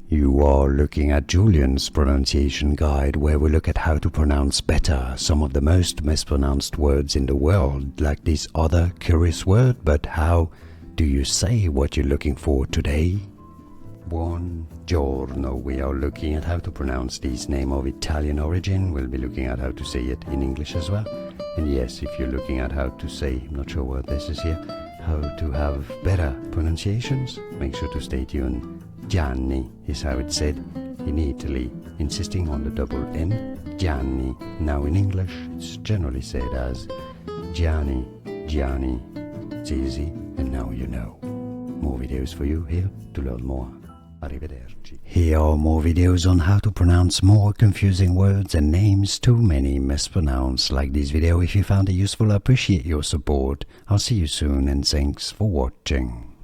You are looking at Julian's pronunciation guide, where we look at how to pronounce better some of the most mispronounced words in the world, like this other curious word. But how do you say what you're looking for today? Buongiorno. We are looking at how to pronounce this name of Italian origin. We'll be looking at how to say it in English as well. And yes, if you're looking at how to say, I'm not sure what this is here, how to have better pronunciations, make sure to stay tuned. Gianni is how it's said in Italy, insisting on the double N, Gianni. Now in English, it's generally said as Gianni, Gianni. It's easy, and now you know. More videos for you here to learn more. Arrivederci. Here are more videos on how to pronounce more confusing words and names too many mispronounced. Like this video if you found it useful. I appreciate your support. I'll see you soon and thanks for watching.